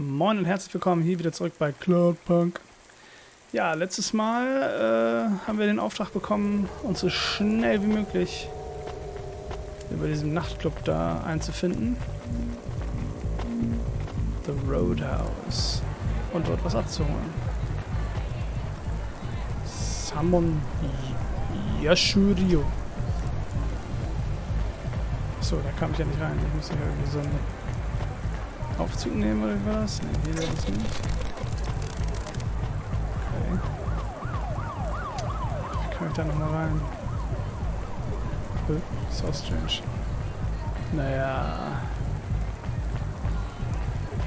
Moin und herzlich willkommen hier wieder zurück bei Cloudpunk. Ja, letztes Mal haben wir den Auftrag bekommen, uns so schnell wie möglich über diesen Nachtclub da einzufinden. The Roadhouse. Und dort was abzuholen. Samon Yashurio. Achso, da kam ich ja nicht rein. Ich muss ja irgendwie so einen Aufzug nehmen oder wie war das? Ne, hier war das nicht. Okay. Wie komme ich da nochmal rein? So strange. Naja.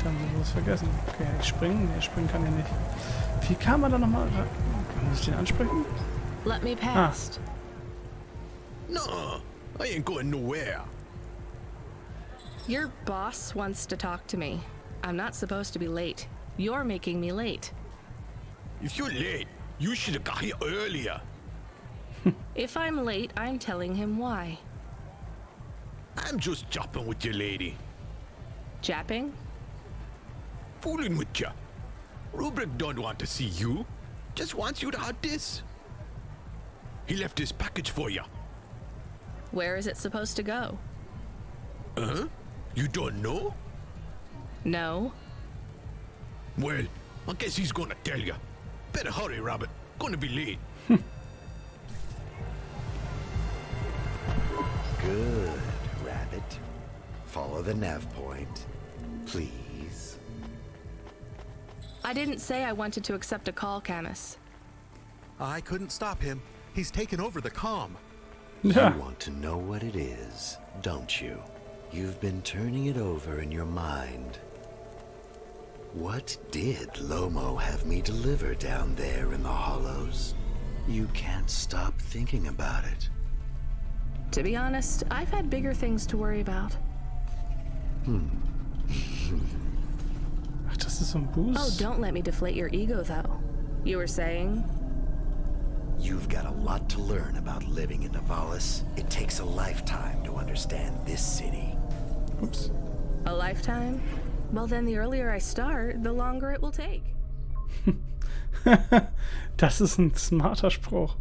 Dann haben wir was vergessen. Okay, ich springen? Ne, springen kann ich nicht. Wie kam man da nochmal rein? Muss ich den ansprechen? Let me past. No, I ain't going nowhere. Your boss wants to talk to me. I'm not supposed to be late. You're making me late. If you're late, you should have got here earlier. If I'm late, I'm telling him why. I'm just chopping with your lady. Japping? Fooling with ya. Rubric don't want to see you. Just wants you to have this. He left his package for ya. Where is it supposed to go? Huh? You don't know? No. Well, I guess he's gonna tell ya. Better hurry, Rabbit. Gonna be late. Good, Rabbit. Follow the nav point, please. I didn't say I wanted to accept a call, Camus. I couldn't stop him. He's taken over the comm. Yeah. You want to know what it is, don't you? You've been turning it over in your mind. What did Lomo have me deliver down there in the hollows? You can't stop thinking about it. To be honest, I've had bigger things to worry about. Ach, das ist so ein Boost. Oh, don't let me deflate your ego, though. You were saying? You've got a lot to learn about living in Navalis. It takes a lifetime to understand this city. Ups. A lifetime? Well, then the earlier I start, the longer it will take. Das ist ein smarter Spruch.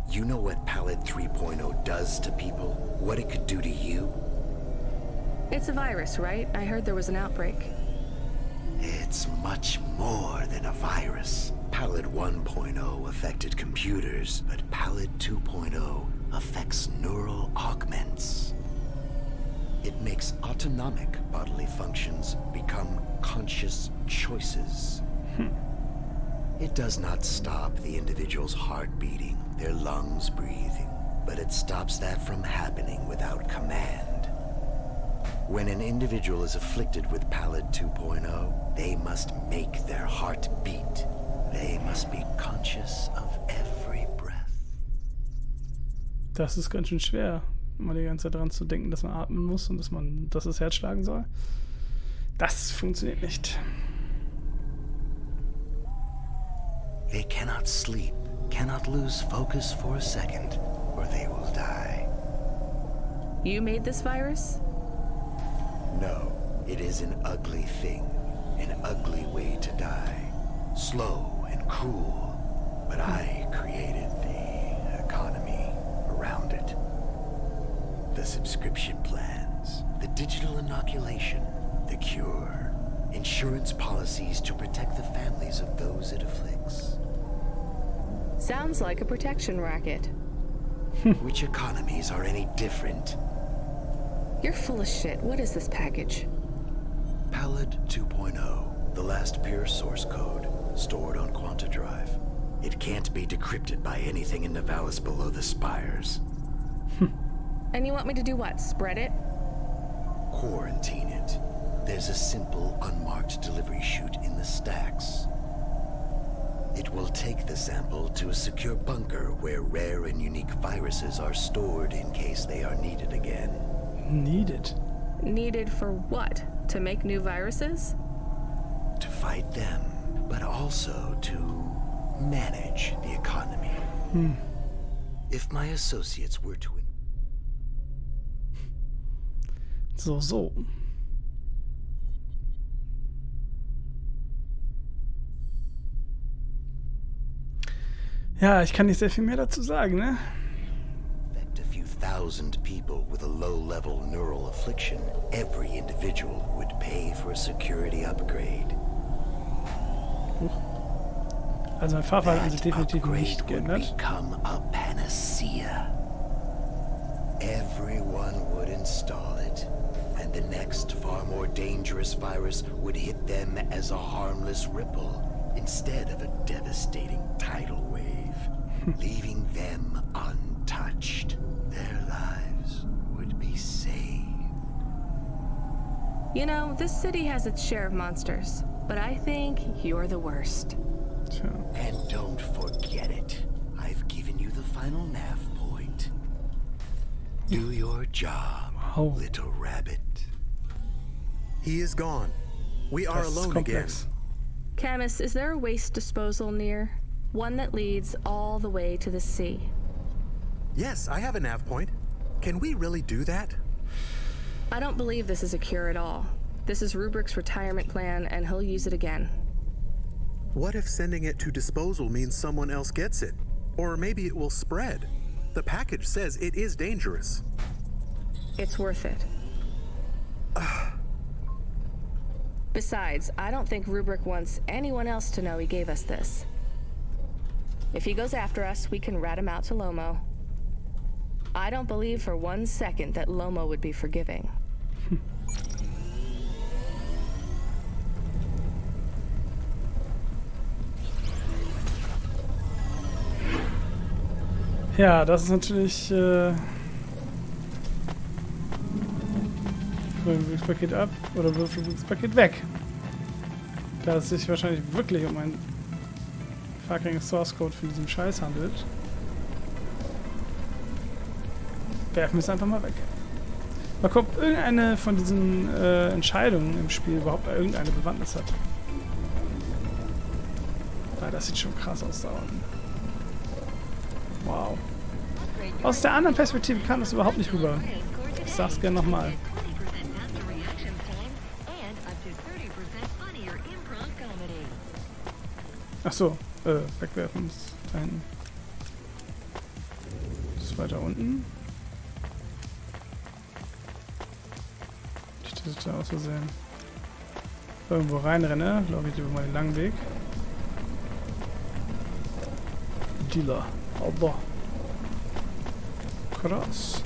You know what Palette 3.0 does to people? What it could do to you? It's a virus, right? I heard there was an outbreak. It's much more than a virus. Palette 1.0 affected computers, but Palette 2.0 affects neural augments. It makes autonomic bodily functions become conscious choices. It does not stop the individual's heart beating, their lungs breathing, but it stops that from happening without command. When an individual is afflicted with Palette 2.0, they must make their heart beat. They must be conscious of every breath. Das ist ganz schön schwer, mal die ganze Zeit daran zu denken, dass man atmen muss und dass das Herz schlagen soll. Das funktioniert nicht. They cannot sleep, cannot lose focus for a second, or they will die. You made this virus? No, it is an ugly thing, an ugly way to die. Slow and cruel, but I created the economy around it. The subscription plans, the digital inoculation, the cure, insurance policies to protect the families of those it afflicts. Sounds like a protection racket. Which economies are any different? You're full of shit. What is this package? Palette 2.0, the last pure source code, stored on Quanta Drive. It can't be decrypted by anything in Navalis below the spires. And you want me to do what? Spread it? Quarantine it. There's a simple, unmarked delivery chute in the stacks. It will take the sample to a secure bunker where rare and unique viruses are stored in case they are needed again. Needed. Needed for what? To make new viruses? To fight them, but also to manage the economy. If my associates were to... So. Ja, ich kann nicht sehr viel mehr dazu sagen, ne? Affect a few thousand people with a low-level neural affliction, every individual would pay for a security upgrade. Also mein Fahrverhalten hat sich That definitiv upgrade nicht would geändert. become a panacea. Everyone would install it, and the next far more dangerous virus would hit them as a harmless ripple instead of a devastating tidal wave, leaving them untouched. Their lives would be saved. You know, this city has its share of monsters, but I think you're the worst. Tja. And don't forget it. I've given you the final nav point. Do your job, Wow. little rabbit. He is gone. We are Das ist alone again. komplex. Camus, is there a waste disposal near? One that leads all the way to the sea. Yes, I have a nav point. Can we really do that? I don't believe this is a cure at all. This is Rubrick's retirement plan, and he'll use it again. What if sending it to disposal means someone else gets it? Or maybe it will spread. The package says it is dangerous. It's worth it. Besides, I don't think Rubrick wants anyone else to know he gave us this. If he goes after us, we can rat him out to Lomo. I don't believe for 1 second that Lomo would be forgiving. Ja, das ist natürlich. Wirf das Paket ab oder wirf das Paket weg. Da es sich wahrscheinlich wirklich um einen fucking Source Code für diesen Scheiß handelt. Werfen wir es einfach mal weg. Mal gucken, ob irgendeine von diesen Entscheidungen im Spiel überhaupt irgendeine Bewandtnis hat. Ja, das sieht schon krass aus da unten. Wow. Aus der anderen Perspektive kam das überhaupt nicht rüber. Ich sag's gerne nochmal. Ach so, wegwerfen ist da hinten. Das ist weiter unten. Nicht, dass ich da aus Versehen irgendwo reinrenne, glaube ich, über mal den langen Weg. Dealer. Aber krass.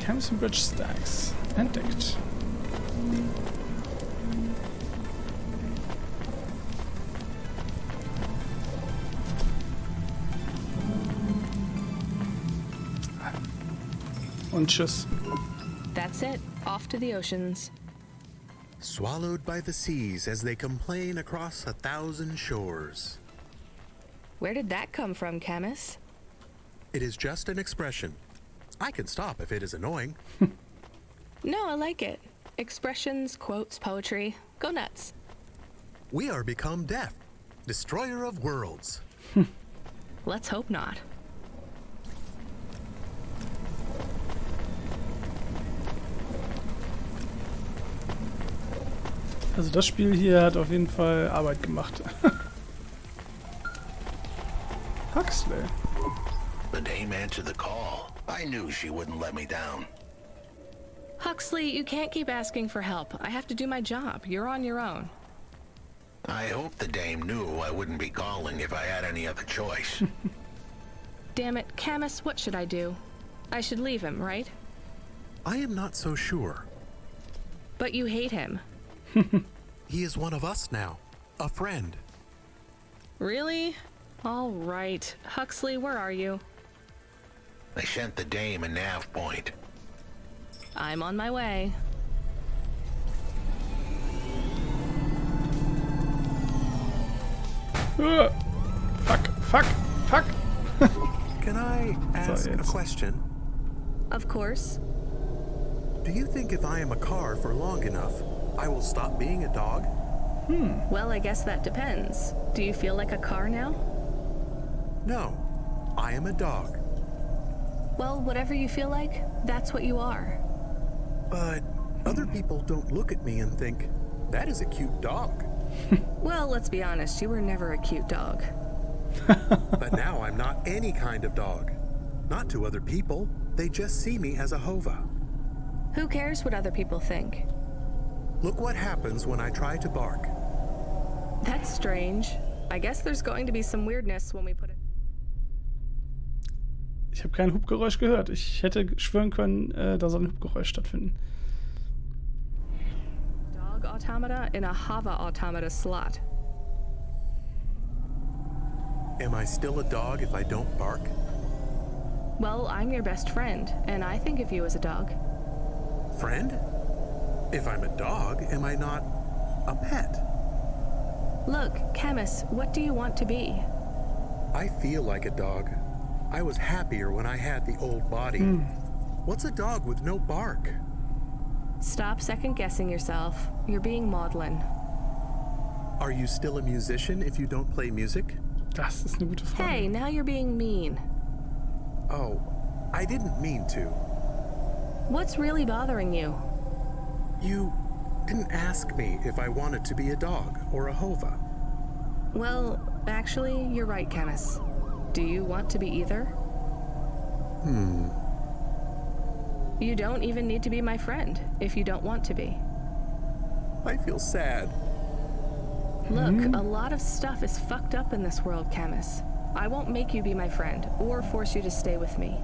Camson Bridge Stacks entdeckt. Und tschüss. That's it. Off to the oceans. Swallowed by the seas as they complain across 1,000 shores. Where did that come from, Camus? It is just an expression. I can stop if it is annoying. No, I like it. Expressions, quotes, poetry. Go nuts. We are become death, destroyer of worlds. Let's hope not. Also das Spiel hier hat auf jeden Fall Arbeit gemacht. Huxley. The dame answered the call. I knew she wouldn't let me down. Huxley, you can't keep asking for help. I have to do my job. You're on your own. I hope the dame knew I wouldn't be calling if I had any other choice. Damn it, Camus, what should I do? I should leave him, right? I am not so sure. But you hate him. He is one of us now, a friend. Really? All right. Huxley, where are you? I sent the dame a nav point. I'm on my way. Fuck. Can I ask a jetzt. question? Of course. Do you think if I am a car for long enough, I will stop being a dog? Well, I guess that depends. Do you feel like a car now? No, I am a dog. Well, whatever you feel like, that's what you are. But other people don't look at me and think, that is a cute dog. Well, let's be honest, you were never a cute dog. But now I'm not any kind of dog. Not to other people. They just see me as a hova. Who cares what other people think? Look what happens when I try to bark. That's strange. I guess there's going to be some weirdness when we put it. Ich habe kein Hubgeräusch gehört. Ich hätte schwören können, da soll ein Hubgeräusch stattfinden. Dog automata in a hava automata slot. Am I still a dog if I don't bark? Well, I'm your best friend, and I think of you as a dog. Friend? If I'm a dog, am I not a pet? Look, Camus, what do you want to be? I feel like a dog. I was happier when I had the old body. What's a dog with no bark? Stop second-guessing yourself. You're being maudlin. Are you still a musician if you don't play music? Das ist eine gute Frage. Hey, now you're being mean. Oh, I didn't mean to. What's really bothering you? You didn't ask me if I wanted to be a dog or a hova. Well, actually, you're right, Camus. Do you want to be either? You don't even need to be my friend if you don't want to be. I feel sad. Look, a lot of stuff is fucked up in this world, Camus. I won't make you be my friend or force you to stay with me.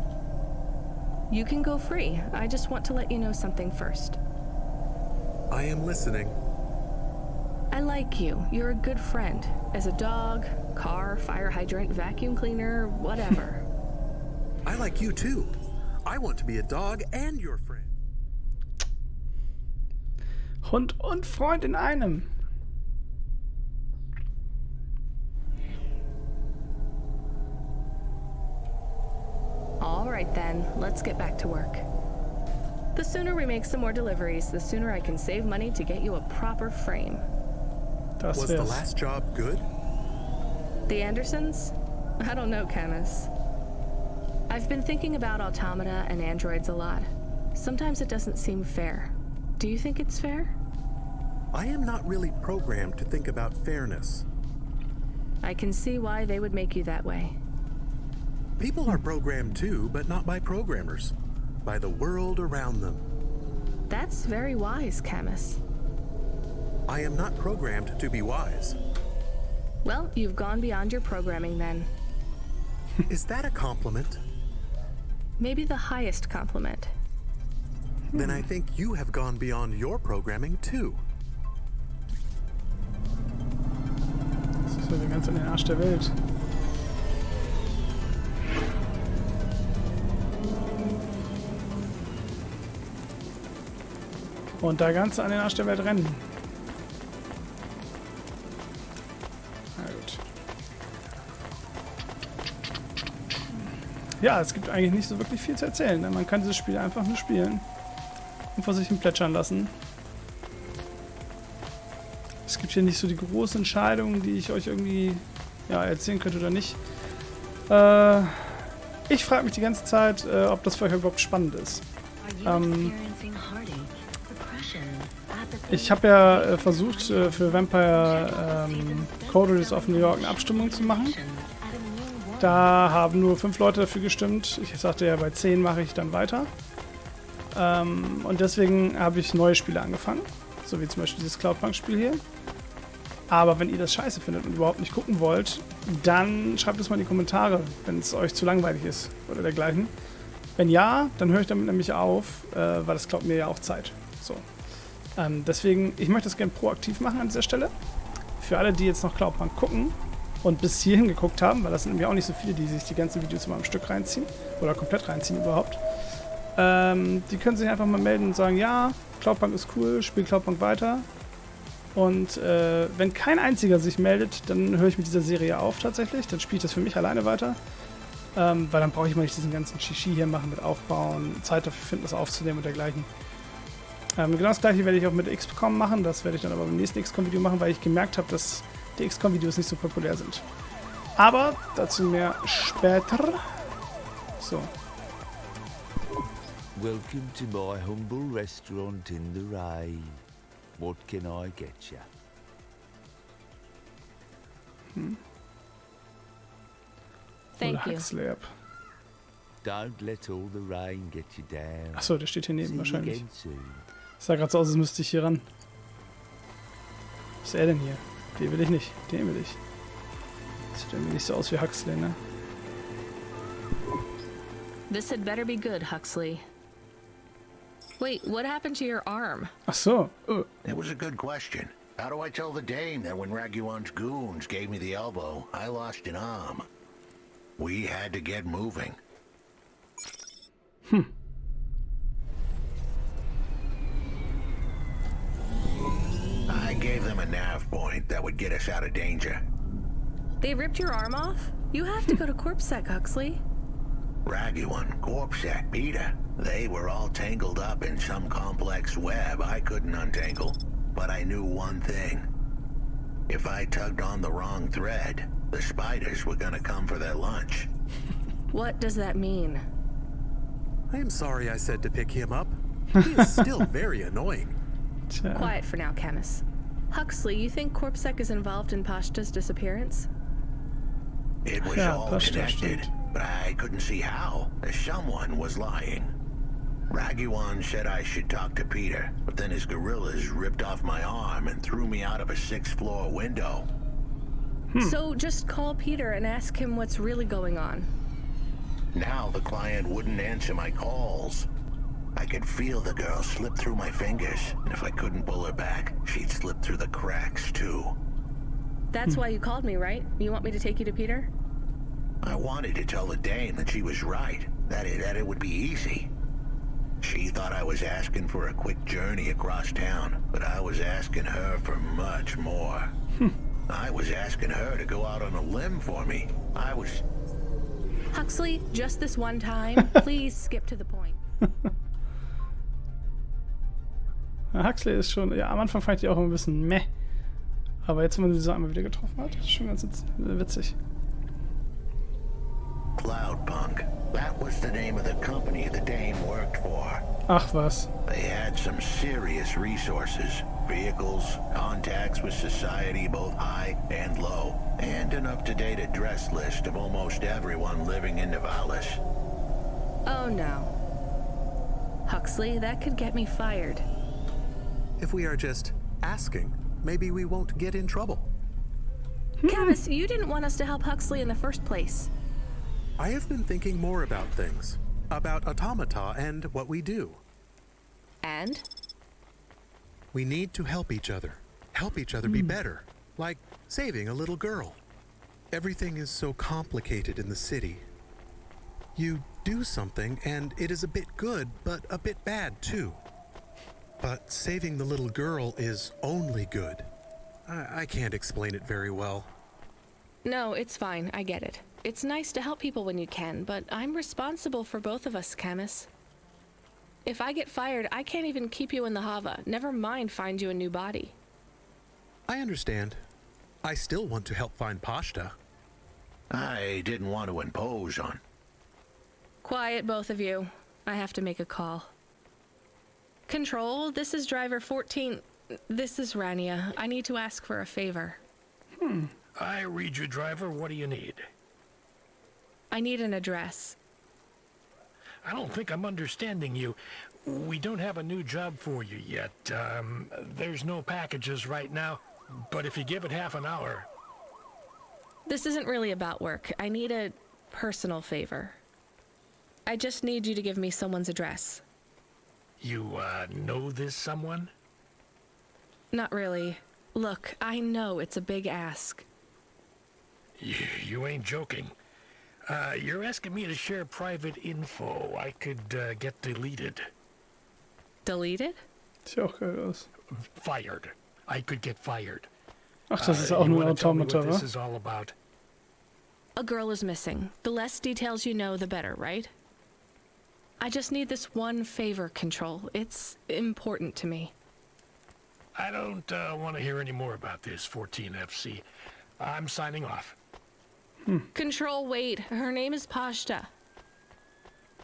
You can go free. I just want to let you know something first. I am listening. I like you. You're a good friend. As a dog, car, fire hydrant, vacuum cleaner, whatever. I like you too. I want to be a dog and your friend. Hund und Freund in einem. All right then, let's get back to work. The sooner we make some more deliveries, the sooner I can save money to get you a proper frame. Das Was the wär's. last job good? The Andersons? I don't know, Camus. I've been thinking about automata and androids a lot. Sometimes it doesn't seem fair. Do you think it's fair? I am not really programmed to think about fairness. I can see why they would make you that way. People are programmed too, but not by programmers. By the world around them. That's very wise, Camus. I am not programmed to be wise. Well, you've gone beyond your programming then. Is that a compliment? Maybe the highest compliment. Then I think you have gone beyond your programming too. Das ist ja ganz an den Arsch der Welt. Und da ganz an den Arsch der Welt rennen. Na gut. Ja, es gibt eigentlich nicht so wirklich viel zu erzählen. Ne? Man kann dieses Spiel einfach nur spielen und vor sich hin plätschern lassen. Es gibt hier nicht so die großen Entscheidungen, die ich euch irgendwie erzählen könnte oder nicht. Ich frage mich die ganze Zeit, ob das für euch überhaupt spannend ist. Ich habe ja versucht, für Vampire Coders of New York eine Abstimmung zu machen. Da haben nur 5 Leute dafür gestimmt. Ich sagte ja, bei 10 mache ich dann weiter. Und deswegen habe ich neue Spiele angefangen. So wie zum Beispiel dieses Cloudpunk-Spiel hier. Aber wenn ihr das scheiße findet und überhaupt nicht gucken wollt, dann schreibt es mal in die Kommentare, wenn es euch zu langweilig ist oder dergleichen. Wenn ja, dann höre ich damit nämlich auf, weil das klaut mir ja auch Zeit. So. Deswegen, ich möchte das gerne proaktiv machen an dieser Stelle. Für alle, die jetzt noch Cloudpunk gucken und bis hierhin geguckt haben, weil das sind nämlich auch nicht so viele, die sich die ganzen Videos immer am Stück reinziehen oder komplett reinziehen überhaupt. Die können sich einfach mal melden und sagen, ja, Cloudpunk ist cool, spiel Cloudpunk weiter. Und wenn kein einziger sich meldet, dann höre ich mit dieser Serie auf tatsächlich. Dann spiele ich das für mich alleine weiter. Weil dann brauche ich mal nicht diesen ganzen Shishi hier machen mit Aufbauen, Zeit dafür finden, das aufzunehmen und dergleichen. Genau das gleiche werde ich auch mit XCOM machen. Das werde ich dann aber beim nächsten XCOM-Video machen, weil ich gemerkt habe, dass die XCOM-Videos nicht so populär sind. Aber dazu mehr später. So. Welcome to my humble restaurant in the rain. What can I get you? Thank you. Huxley ab. Don't let all the rain get you down. Achso, der steht hier See neben you wahrscheinlich. again soon. Sah gerade so aus, als müsste ich hier ran. Was ist er denn hier? Den will ich nicht. Den will ich. Das sieht irgendwie nicht so aus wie Huxley, ne? This had better be good, Huxley. Wait, what happened to your arm? Ach so. It was a good question. How do I tell the dame that when Raguan's goons gave me the elbow, I lost an arm? We had to get moving. I gave them a nav point that would get us out of danger. They ripped your arm off? You have to go to CorpSec, Huxley. Raguan, Corpsec, Peter, they were all tangled up in some complex web I couldn't untangle. But I knew one thing. If I tugged on the wrong thread, the spiders were gonna come for their lunch. What does that mean? I am sorry I said to pick him up. He is still very annoying. Tja. Quiet for now, Camus. Huxley, you think CorpSec is involved in Pashta's disappearance? It was Yeah, all that's connected, interesting. but I couldn't see how. Someone was lying. Raguan said I should talk to Peter, but then his gorillas ripped off my arm and threw me out of a 6th-floor window. So just call Peter and ask him what's really going on. Now the client wouldn't answer my calls. I could feel the girl slip through my fingers, and if I couldn't pull her back, she'd slip through the cracks, too. That's why you called me, right? You want me to take you to Peter? I wanted to tell the dame that she was right, that it would be easy. She thought I was asking for a quick journey across town, but I was asking her for much more. I was asking her to go out on a limb for me. Huxley, just this one time, please skip to the point. Huxley ist schon, ja, am Anfang fand ich die auch immer ein bisschen meh. Aber jetzt, wenn man sie so einmal wieder getroffen hat, ist schon ganz witzig. Cloudpunk. That was the name of the company the dame worked for. Ach was. They had some serious resources. Vehicles, contacts with society both high and low, and an up-to-date address list of almost everyone living in Nivalis. Oh no. Huxley, that could get me fired. If we are just asking, maybe we won't get in trouble. Camus, you didn't want us to help Huxley in the first place. I have been thinking more about things. About automata and what we do. And? We need to help each other. Help each other be better. Like saving a little girl. Everything is so complicated in the city. You do something and it is a bit good, but a bit bad too. But saving the little girl is only good. I can't explain it very well. No, it's fine. I get it. It's nice to help people when you can, but I'm responsible for both of us, Camus. If I get fired, I can't even keep you in the Hava. Never mind find you a new body. I understand. I still want to help find Pashta. I didn't want to impose on. Quiet, both of you. I have to make a call. Control, this is driver 14. This is Rania. I need to ask for a favor. I read you, driver. What do you need? I need an address. I don't think I'm understanding you. We don't have a new job for you yet. There's no packages right now, but if you give it half an hour... This isn't really about work. I need a personal favor. I just need you to give me someone's address. You, know this someone? Not really. Look, I know it's a big ask. You ain't joking. You're asking me to share private info I could, get deleted. Deleted? Sieht auch geil aus. Fired. I could get fired. Ach, das ist auch You nur ein wanna tell me Automata, what this wa? is all about? A girl is missing. The less details you know, the better, right? I just need this one favor, Control. It's important to me. I don't want to hear any more about this, 14FC. I'm signing off. Control, wait. Her name is Pashta.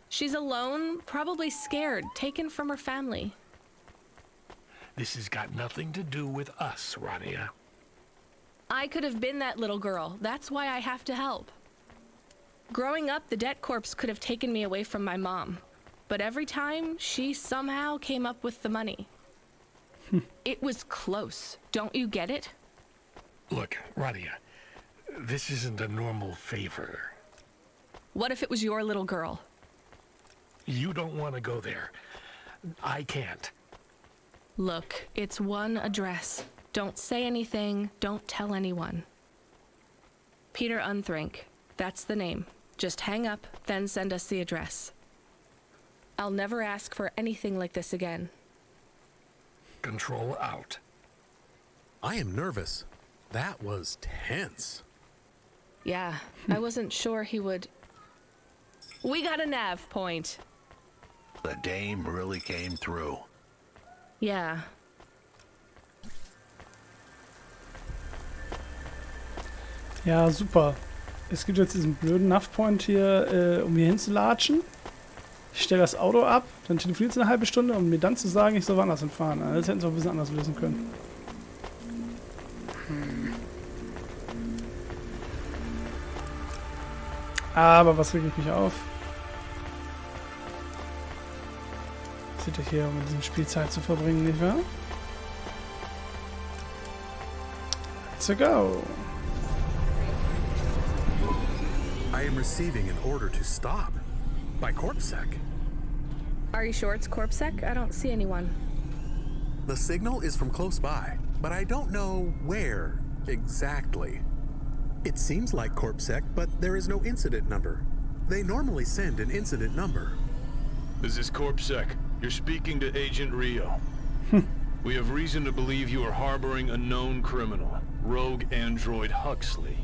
She's alone, probably scared, taken from her family. This has got nothing to do with us, Rania. I could have been that little girl. That's why I have to help. Growing up, the debt corps could have taken me away from my mom. But every time, she somehow came up with the money. It was close. Don't you get it? Look, Rania, this isn't a normal favor. What if it was your little girl? You don't want to go there. I can't. Look, it's one address. Don't say anything. Don't tell anyone. Peter Unthrink. That's the name. Just hang up, then send us the address. I'll never ask for anything like this again. Control out. I am nervous. That was tense. Yeah, I wasn't sure he would... We got a nav point. The dame really came through. Ja. Ja, super. Es gibt jetzt diesen blöden Nav-Point hier, um hier hinzulatschen. Ich stelle das Auto ab, dann telefoniert es eine halbe Stunde, um mir dann zu sagen, ich soll woanders hinfahren. Also das hätten sie auch ein bisschen anders lösen können. Aber was reg ich mich auf? Seht ihr hier, um mit diesem Spiel Zeit zu verbringen, nicht wahr? Let's go! I am receiving an order to stop. By CorpSec. Are you sure it's CorpSec? I don't see anyone. The signal is from close by, but I don't know where exactly. It seems like CorpSec, but there is no incident number. They normally send an incident number. This is CorpSec. You're speaking to Agent Rio. We have reason to believe you are harboring a known criminal, rogue android Huxley.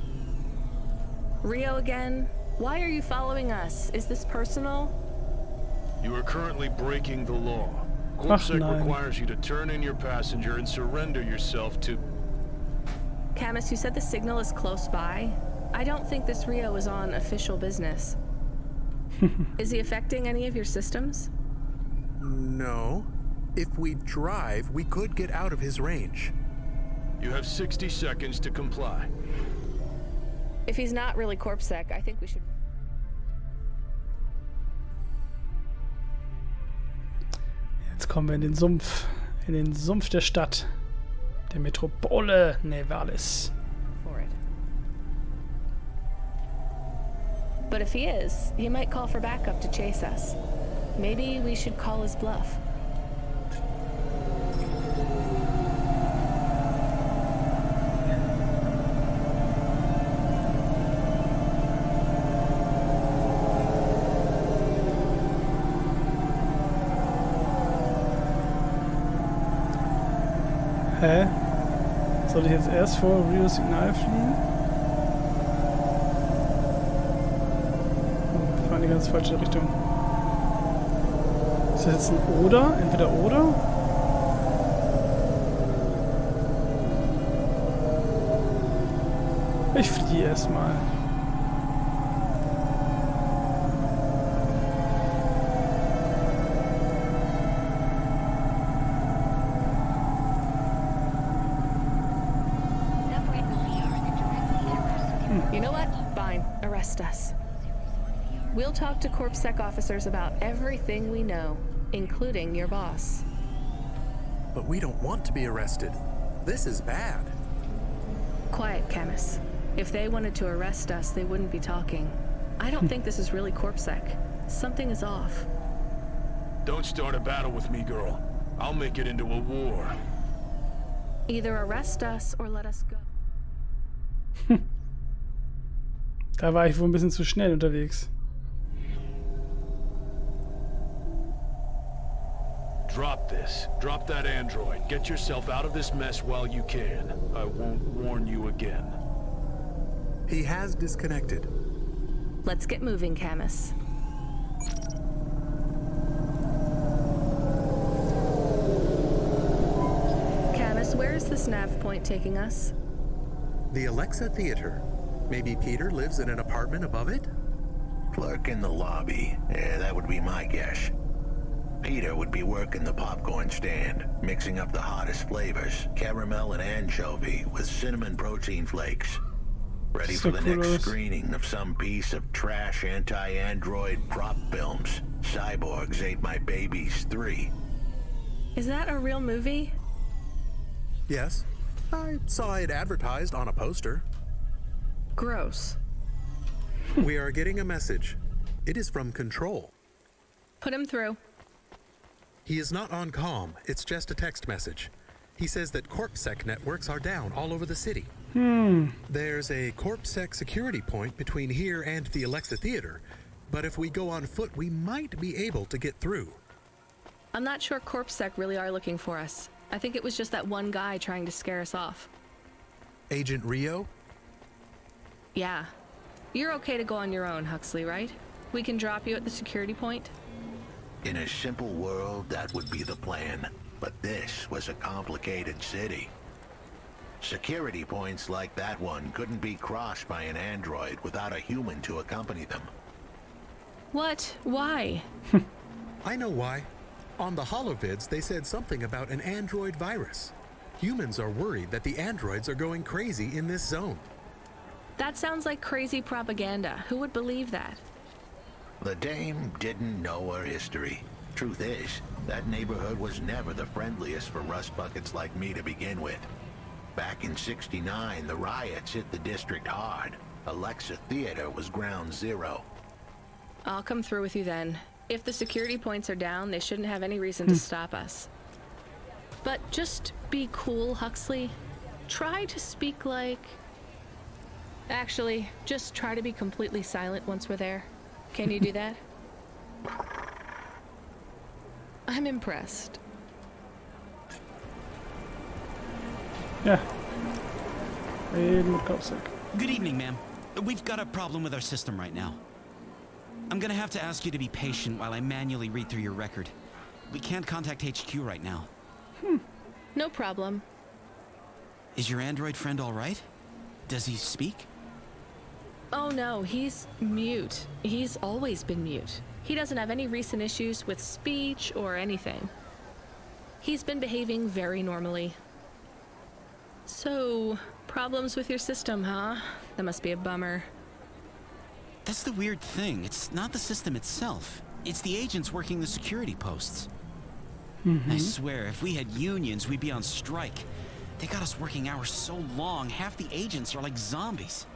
Rio again? Why are you following us? Is this personal? You are currently breaking the law. Ach, CorpSec nein. requires you to turn in your passenger and surrender yourself to... Camus, you said the signal is close by. I don't think this Rio is on official business. Is he affecting any of your systems? No. If we drive, we could get out of his range. You have 60 seconds to comply. If he's not really CorpSec, I think we should... Jetzt kommen wir in den Sumpf. In den Sumpf der Stadt. Der Metropole Nevalis. For it. But if he is, he might call for backup to chase us. Maybe we should call his bluff. Hä? Soll ich jetzt erst vor Rios Signal fliegen? Wir fahren in die ganz falsche Richtung. Ist das jetzt ein Oder? Entweder oder? Ich fliehe erstmal. You know what? Fine. Arrest us. We'll talk to CorpSec officers about everything we know, including your boss. But we don't want to be arrested. This is bad. Quiet, Camus. If they wanted to arrest us, they wouldn't be talking. I don't think this is really CorpSec. Something is off. Don't start a battle with me, girl. I'll make it into a war. Either arrest us or let us go. Da war ich wohl ein bisschen zu schnell unterwegs. Drop this. Drop that android. Get yourself out of this mess while you can. I won't warn you again. He has disconnected. Let's get moving, Camus. this nav point taking us? The Alexa Theater. Maybe Peter lives in an apartment above it? Clerk in the lobby. Yeah, that would be my guess. Peter would be working the popcorn stand, mixing up the hottest flavors, caramel and anchovy with cinnamon protein flakes. Ready for the next screening of some piece of trash anti-android prop films. Cyborgs Ate My Babies 3. Is that a real movie? Yes. I saw it advertised on a poster. Gross. We are getting a message. It is from Control. Put him through. He is not on comm. It's just a text message. He says that CorpSec networks are down all over the city. There's a CorpSec security point between here and the Alexa Theater, but if we go on foot, we might be able to get through. I'm not sure CorpSec really are looking for us. I think it was just that one guy trying to scare us off. Agent Rio? Yeah. You're okay to go on your own, Huxley, right? We can drop you at the security point? In a simple world, that would be the plan. But this was a complicated city. Security points like that one couldn't be crossed by an android without a human to accompany them. What? Why? I know why. On the holovids, they said something about an android virus. Humans are worried that the androids are going crazy in this zone. That sounds like crazy propaganda. Who would believe that? The dame didn't know her history. Truth is, that neighborhood was never the friendliest for rust buckets like me to begin with. Back in '69, the riots hit the district hard. Alexa Theater was ground zero. I'll come through with you then. If the security points are down, they shouldn't have any reason to stop us. But just be cool, Huxley. Try to speak like... Actually, just try to be completely silent once we're there. Can you do that? I'm impressed. Ja. Reden mit CorpSec. Good evening, ma'am. We've got a problem with our system right now. I'm gonna have to ask you to be patient while I manually read through your record. We can't contact HQ right now. No problem. Is your android friend all right? Does he speak? Oh no, he's mute. He's always been mute. He doesn't have any recent issues with speech or anything. He's been behaving very normally. So, problems with your system, huh? That must be a bummer. That's the weird thing. It's not the system itself. It's the agents working the security posts. I swear, if we had unions, we'd be on strike. They got us working hours so long, half the agents are like zombies.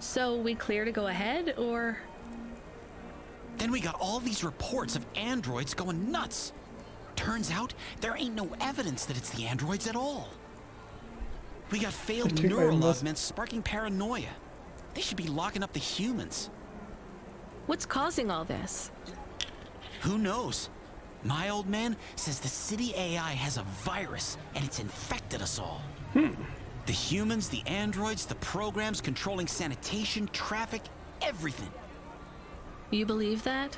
So we clear to go ahead, or? Then we got all these reports of androids going nuts. Turns out, there ain't no evidence that it's the androids at all. We got failed neural augments sparking paranoia. They should be locking up the humans. What's causing all this? Who knows? My old man says the city AI has a virus, and it's infected us all. The humans, the androids, the programs controlling sanitation, traffic, everything. You believe that?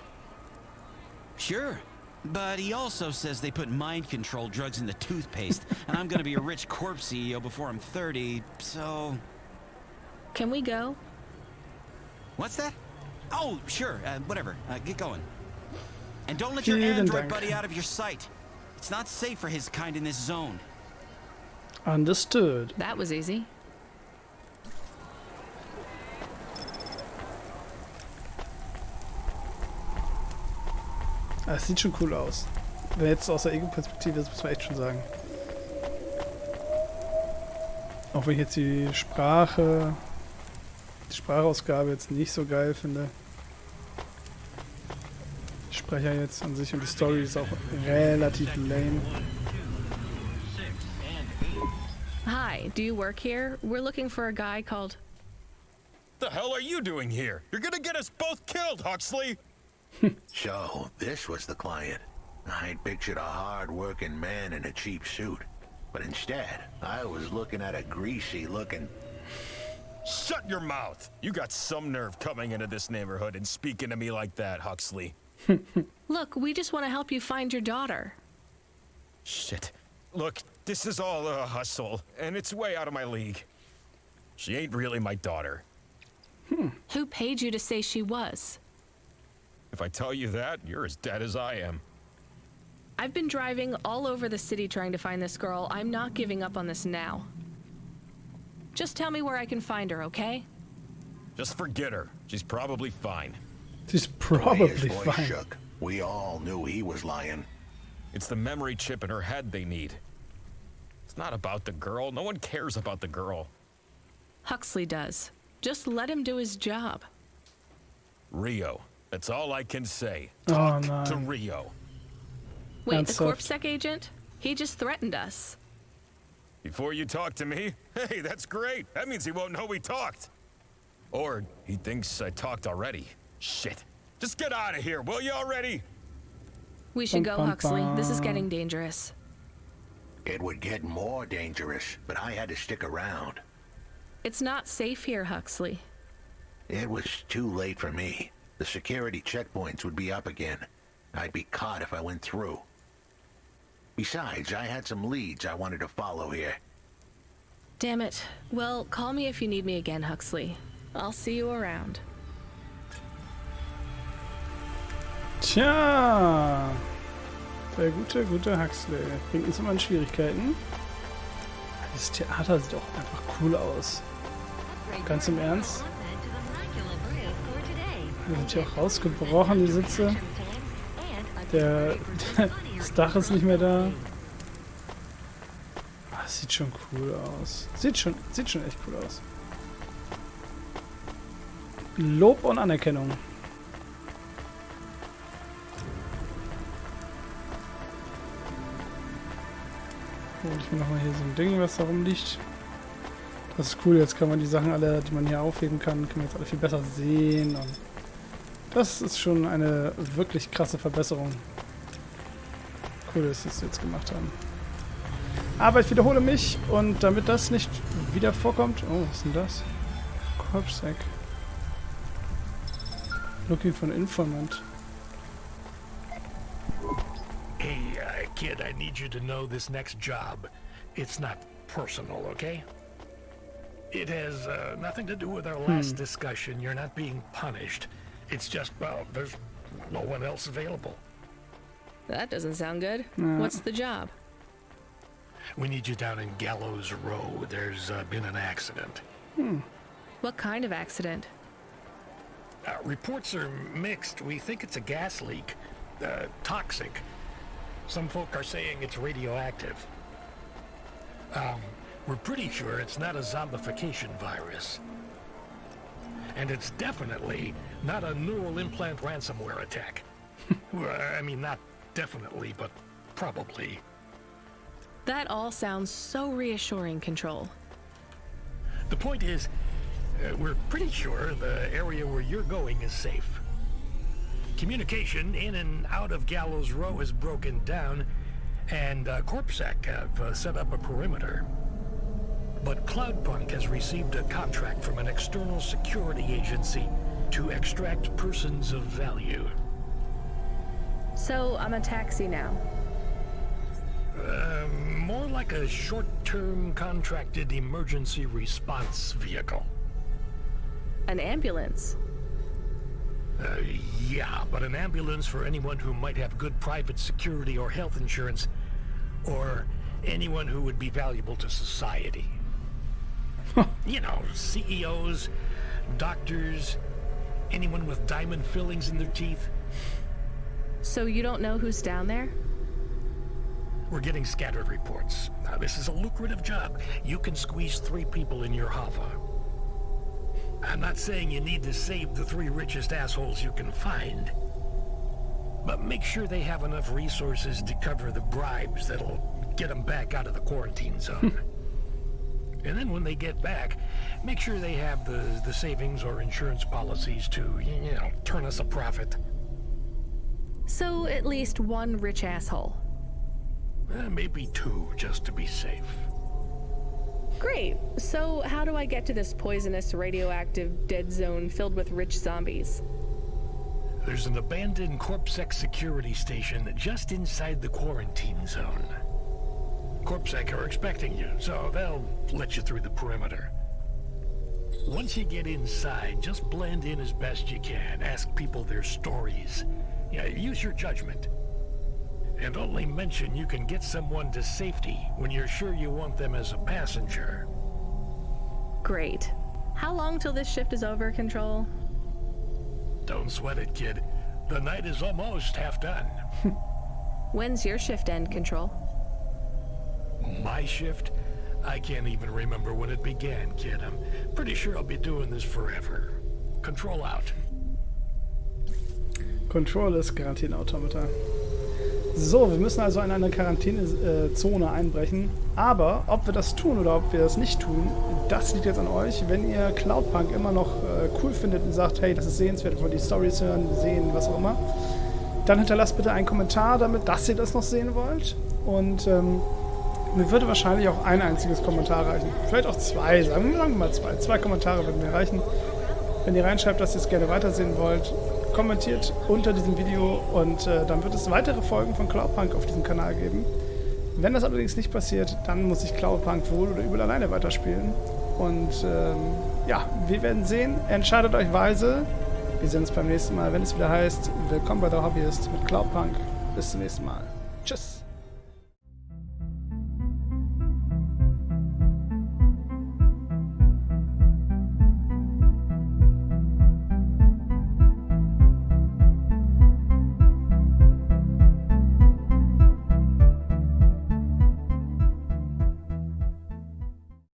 Sure. But he also says they put mind control drugs in the toothpaste, and I'm gonna be a rich corp CEO before I'm 30, so... Can we go? What's that? Oh, sure, whatever. Get going. And don't let your android buddy out of your sight. It's not safe for his kind in this zone. Understood. That was easy. Es sieht schon cool aus. Wenn jetzt aus der Ego-Perspektive ist, muss man echt schon sagen. Auch wenn ich jetzt die Sprachausgabe jetzt nicht so geil finde. Die Sprecher jetzt an sich und die Story ist auch relativ lame. Hi, do you work here? We're looking for a guy called... The hell are you doing here? You're gonna get us both killed, Huxley! So, this was the client. I'd pictured a hard-working man in a cheap suit. But instead, I was looking at a greasy-looking... Shut your mouth! You got some nerve coming into this neighborhood and speaking to me like that, Huxley. Look, we just want to help you find your daughter. Shit. Look, this is all a hustle, and it's way out of my league. She ain't really my daughter. Who paid you to say she was? If I tell you that, you're as dead as I am. I've been driving all over the city trying to find this girl. I'm not giving up on this now. Just tell me where I can find her, okay? Just forget her. She's probably fine. She's The way probably his voice fine. shook, we all knew he was lying. It's the memory chip in her head they need. It's not about the girl. No one cares about the girl. Huxley does. Just let him do his job. Rio. That's all I can say. Oh, Talk to nein. Rio. Wait, That's the soft. Corpsec agent? He just threatened us. Before you talk to me? Hey, that's great. That means he won't know we talked. Or he thinks I talked already. Shit. Just get out of here, will you already? We should go, Bum, bum, Huxley. This is bum. getting dangerous. It would get more dangerous, but I had to stick around. It's not safe here, Huxley. It was too late for me. The security checkpoints would be up again. I'd be caught if I went through. Besides, I had some leads I wanted to follow here. Damn it. Well, call me if you need me again, Huxley. I'll see you around. Tja. Der gute Huxley. Bringt uns immer in Schwierigkeiten. Das Theater sieht auch einfach cool aus. Ganz im Ernst. Die sind hier auch rausgebrochen, die Sitze. Das Dach ist nicht mehr da. Ah, das sieht schon cool aus. Sieht schon echt cool aus. Lob und Anerkennung. Hol ich mir nochmal hier so ein Ding, was da rumliegt. Das ist cool, jetzt kann man die Sachen alle, die man hier aufheben kann, kann man jetzt alle viel besser sehen. Und das ist schon eine wirklich krasse Verbesserung. Cool, dass sie es jetzt gemacht haben. Aber ich wiederhole mich und damit das nicht wieder vorkommt... Oh, was ist denn das? Corpsec. Looking for an informant. Hey, kid, I need you to know this next job. It's not personal, okay? It has nothing to do with our last discussion. You're not being punished. It's just, well, there's no one else available. That doesn't sound good. What's the job? We need you down in Gallows Row. There's been an accident. What kind of accident? Reports are mixed. We think it's a gas leak. Toxic. Some folk are saying it's radioactive. We're pretty sure it's not a zombification virus. And it's definitely not a neural implant ransomware attack. Well, I mean, not definitely, but probably. That all sounds so reassuring, Control. The point is, we're pretty sure the area where you're going is safe. Communication in and out of Gallows Row is broken down, and Corpsec have set up a perimeter. But Cloudpunk has received a contract from an external security agency to extract persons of value. So I'm a taxi now. More like a short-term contracted emergency response vehicle. An ambulance. Yeah, but an ambulance for anyone who might have good private security or health insurance, or anyone who would be valuable to society. You know, CEOs, doctors, anyone with diamond fillings in their teeth. So you don't know who's down there? We're getting scattered reports. Now, this is a lucrative job. You can squeeze 3 people in your hoffe. I'm not saying you need to save the 3 richest assholes you can find, but make sure they have enough resources to cover the bribes that'll get them back out of the quarantine zone. And then when they get back, make sure they have the savings or insurance policies to, you know, turn us a profit. So at least 1 rich asshole. Maybe 2, just to be safe. Great. So how do I get to this poisonous, radioactive dead zone filled with rich zombies? There's an abandoned Corpsec security station just inside the quarantine zone. Corpsec are expecting you, so they'll let you through the perimeter. Once you get inside, just blend in as best you can. Ask people their stories. Yeah, use your judgment. And only mention you can get someone to safety when you're sure you want them as a passenger. Great. How long till this shift is over, Control? Don't sweat it, kid. The night is almost half done. When's your shift end, Control? My shift? I can't even remember when it began, kid. I'm pretty sure I'll be doing this forever. Control out. Control ist Quarantäneautomater. So, wir müssen also in eine Quarantänezone einbrechen. Aber ob wir das tun oder ob wir das nicht tun, das liegt jetzt an euch. Wenn ihr Cloudpunk immer noch cool findet und sagt, hey, das ist sehenswert, wollt die Storys hören, sehen, was auch immer, dann hinterlasst bitte einen Kommentar damit, dass ihr das noch sehen wollt. Und mir würde wahrscheinlich auch ein einziges Kommentar reichen. Vielleicht auch zwei, sagen wir mal zwei. 2 Kommentare würden mir reichen. Wenn ihr reinschreibt, dass ihr es gerne weitersehen wollt, kommentiert unter diesem Video und dann wird es weitere Folgen von Cloudpunk auf diesem Kanal geben. Wenn das allerdings nicht passiert, dann muss ich Cloudpunk wohl oder übel alleine weiterspielen. Und ja, wir werden sehen. Entscheidet euch weise. Wir sehen uns beim nächsten Mal, wenn es wieder heißt, willkommen bei theHobbyist mit Cloudpunk. Bis zum nächsten Mal. Tschüss.